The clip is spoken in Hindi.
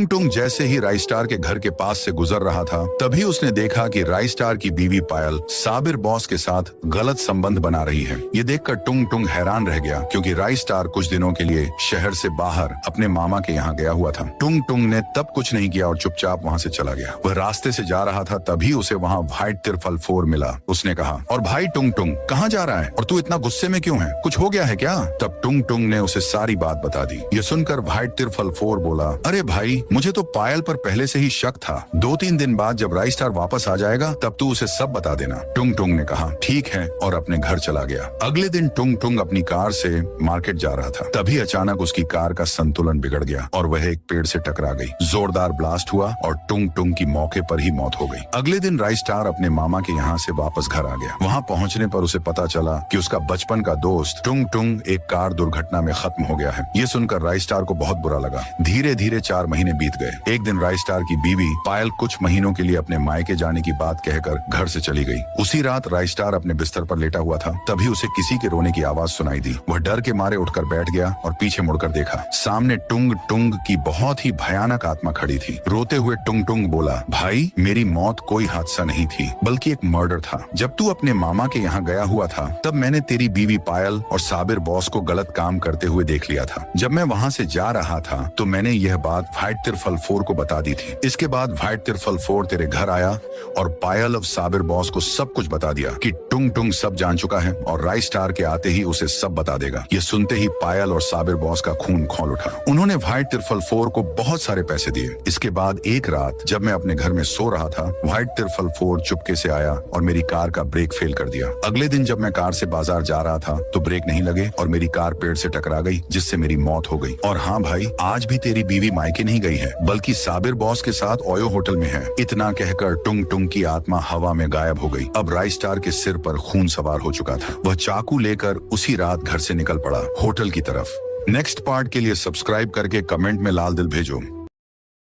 टुंग टुंग जैसे ही राइस्टार के घर के पास से गुजर रहा था, तभी उसने देखा कि राइस्टार की बीवी पायल साबिर बॉस के साथ गलत संबंध बना रही है। ये देखकर टुंग टुंग हैरान रह गया, क्योंकि राइस्टार कुछ दिनों के लिए शहर से बाहर अपने मामा के यहाँ गया हुआ था। टुंग टुंग ने तब कुछ नहीं किया और चुपचाप वहाँ से चला गया। वह रास्ते से जा रहा था, तभी उसे वहाँ व्हाइट तिरफल 4 मिला। उसने कहा, और भाई टुंग टुंग कहाँ जा रहा है और तू इतना गुस्से में क्यों है, कुछ हो गया है क्या? तब टुंग टुंग ने उसे सारी बात बता दी। ये सुनकर व्हाइट तिरफल 4 बोला, अरे भाई, मुझे तो पायल पर पहले से ही शक था। 2-3 दिन बाद जब राइस्टार वापस आ जाएगा तब तू उसे सब बता देना। टुंग टुंग ने कहा, ठीक है, और अपने घर चला गया। अगले दिन टुंग टुंग अपनी कार से मार्केट जा रहा था, तभी अचानक उसकी कार का संतुलन बिगड़ गया और वह एक पेड़ से टकरा गई। जोरदार ब्लास्ट हुआ और टुंग टुंग की मौके पर ही मौत हो गई। अगले दिन राइस्टार अपने मामा के यहाँ से वापस घर आ गया। वहाँ पहुँचने पर उसे पता चला कि उसका बचपन का दोस्त टुंग टुंग एक कार दुर्घटना में खत्म हो गया है। ये सुनकर राइस्टार को बहुत बुरा लगा। धीरे धीरे 4 महीने बीत गए। एक दिन राइस्टार की बीवी पायल कुछ महीनों के लिए अपने मायके जाने की बात कहकर घर से चली गई। उसी रात राइस्टार अपने बिस्तर पर लेटा हुआ था, तभी उसे किसी के रोने की आवाज सुनाई दी। वह डर के मारे उठकर बैठ गया और पीछे मुड़कर देखा। सामने टुंग टुंग की बहुत ही भयानक आत्मा खड़ी थी। रोते हुए टुंग टुंग बोला, भाई, मेरी मौत कोई हादसा नहीं थी, बल्कि एक मर्डर था। जब तू अपने मामा के यहाँ गया हुआ था, तब मैंने तेरी बीवी पायल और साबिर बॉस को गलत काम करते हुए देख लिया था। जब मैं वहाँ से जा रहा था तो मैंने यह बात व्हाइट तिरफल 4 को बता दी थी। इसके बाद व्हाइट तिरफल 4 तेरे घर आया और पायल और साबिर बॉस को सब कुछ बता दिया कि टुंग टुंग सब जान चुका है और राइस्टार के आते ही उसे सब बता देगा। ये सुनते ही पायल और साबिर बॉस का खून खौल उठा। उन्होंने व्हाइट तिरफल 4 को बहुत सारे पैसे दिए। इसके बाद एक रात जब मैं अपने घर में सो रहा था, व्हाइट तिरफल 4 चुपके से आया और मेरी कार का ब्रेक फेल कर दिया। अगले दिन जब मैं कार से बाजार जा रहा था तो ब्रेक नहीं लगे और मेरी कार पेड़ से टकरा गई, जिससे मेरी मौत हो गई। और हाँ भाई, आज भी तेरी बीवी मायके नहीं गई है, बल्कि साबिर बॉस के साथ ओयो होटल में है। इतना कहकर टुंग टुंग की आत्मा हवा में गायब हो गई। अब राइस्टार के सिर पर खून सवार हो चुका था। वह चाकू लेकर उसी रात घर से निकल पड़ा होटल की तरफ। नेक्स्ट पार्ट के लिए सब्सक्राइब करके कमेंट में लाल दिल भेजो।